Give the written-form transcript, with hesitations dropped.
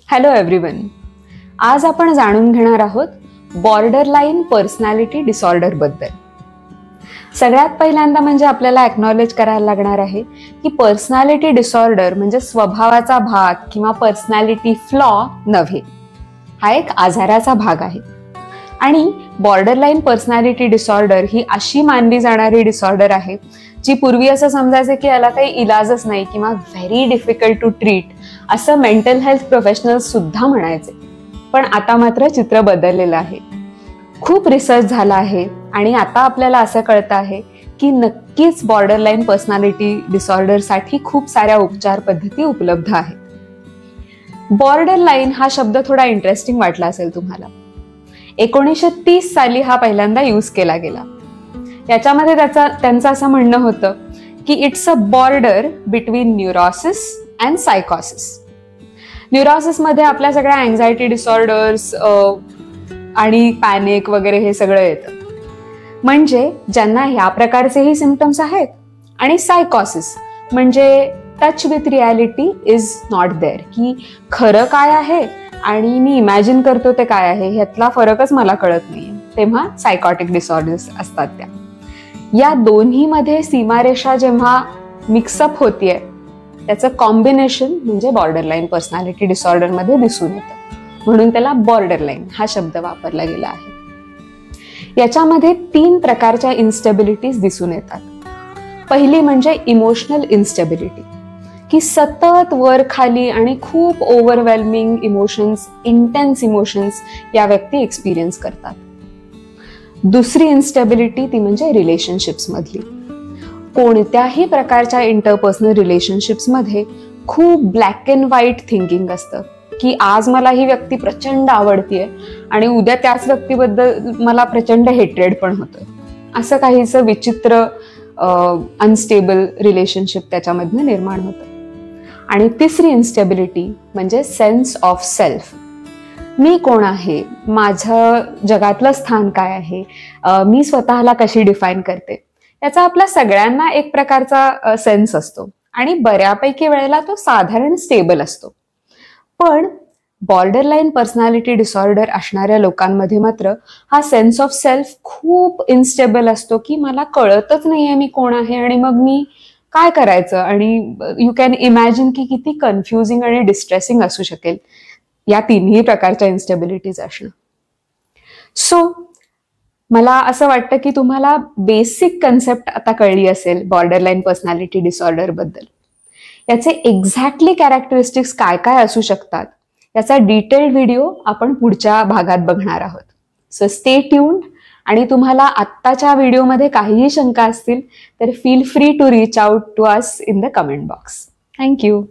Hello everyone. आज आपण जाणून घेणार आहोत बॉर्डरलाईन पर्सनॅलिटी डिसऑर्डर बद्दल. सगळ्यात पहिल्यांदा म्हणजे आपल्याला एक्नॉलेज करायला लागणार आहे की पर्सनॅलिटी डिसऑर्डर म्हणजे स्वभावाचा भाग किंवा पर्सनॅलिटी फ्लॉ नव्हे, हा एक आजाराचा भाग आहे. आणि बॉर्डरलाईन पर्सनॅलिटी डिसऑर्डर ही अशी मानली जाणारी डिसऑर्डर आहे जी पूर्वी असं समजायचं की याला काही इलाजच नाही किंवा व्हेरी डिफिकल्ट टू ट्रीट असं मेंटल हेल्थ प्रोफेशनल्स सुद्धा म्हणायचे. पण आता मात्र चित्र बदललेलं आहे. खूप रिसर्च झाला आहे आणि आता आपल्याला असं कळतं आहे की नक्कीच बॉर्डरलाईन पर्सनॅलिटी डिसऑर्डरसाठी खूप साऱ्या उपचार पद्धती उपलब्ध आहेत. बॉर्डरलाईन हा शब्द थोडा इंटरेस्टिंग वाटला असेल तुम्हाला. 1930 साली हा पहिल्यांदा यूज केला गेला. याच्यामध्ये त्यांचं असं म्हणणं होतं की it's a border between neurosis and सायकोसिस. न्यूरोसिस मध्ये आपल्या सगळ्या अँझायटी डिसऑर्डर्स आणि पॅनिक वगैरे हे सगळं येतं, म्हणजे ज्यांना ह्या प्रकारचेही सिम्पटम्स आहेत. आणि सायकोसिस म्हणजे touch with reality is not there, की खरं काय आहे आणि मी इमॅजिन करतो ते काय आहे ह्यातला फरकच मला कळत नाही, तेव्हा सायकॉटिक डिसऑर्डर्स असतात त्या. या दोन्हीमध्ये सीमारेषा जेव्हा मिक्सअप होतीये त्याचं कॉम्बिनेशन म्हणजे बॉर्डरलाईन पर्सनॅलिटी डिसऑर्डर मध्ये दिसून येतं, म्हणून त्याला बॉर्डरलाईन हा शब्द वापरला गेला आहे. याच्यामध्ये 3 प्रकारच्या इन्स्टेबिलिटीज दिसून येतात. पहिली म्हणजे इमोशनल इन्स्टेबिलिटी, की सतत वर खाली आणि खूप ओव्हरवेल्मिंग इमोशन्स, इंटेन्स इमोशन्स या व्यक्ती एक्सपिरियन्स करतात. दुसरी इन्स्टेबिलिटी ती म्हणजे रिलेशनशिप्स मधली. कोणत्याही प्रकारच्या इंटरपर्सनल रिलेशनशिप्स मध्ये खूप ब्लॅक अँड व्हाईट थिंकिंग असतं, की आज मला ही व्यक्ती प्रचंड आवडतीये आणि उद्या त्याच व्यक्तीबद्दल मला प्रचंड हेट्रेड पण होतं. असं काहीसं विचित्र अनस्टेबल रिलेशनशिप त्याच्यामधनं निर्माण होतं. आणि तिसरी इन्स्टेबिलिटी म्हणजे सेन्स ऑफ सेल्फ. मी कोण आहे, माझं जगातलं स्थान काय आहे, मी स्वतःला कशी डिफाईन करते, याचा आपल्या सगळ्यांना एक प्रकारचा सेन्स असतो आणि बऱ्यापैकी वेळेला तो साधारण स्टेबल असतो. पण बॉर्डरलाईन पर्सनॅलिटी डिसऑर्डर असणाऱ्या लोकांमध्ये मात्र हा सेन्स ऑफ सेल्फ खूप इन्स्टेबल असतो, की मला कळतच नाहीये मी कोण आहे आणि मग मी काय करायचं. आणि यू कॅन इमॅजिन की किती कन्फ्युजिंग आणि डिस्ट्रेसिंग असू शकेल या तिन्ही प्रकारच्या इन्स्टेबिलिटीज असणं. सो मला असं वाटतं की तुम्हाला बेसिक कन्सेप्ट आता कळली असेल बॉर्डरलाईन पर्सनॅलिटी डिसऑर्डर बद्दल. याचे एक्झॅक्टली कॅरेक्टरिस्टिक्स काय काय असू शकतात याचा डिटेल्ड व्हिडिओ आपण पुढच्या भागात बघणार आहोत. So stay tuned. आणि तुम्हाला आत्ताच्या व्हिडिओमध्ये काहीही शंका असतील तर feel free to reach out to us in the comment box. Thank you.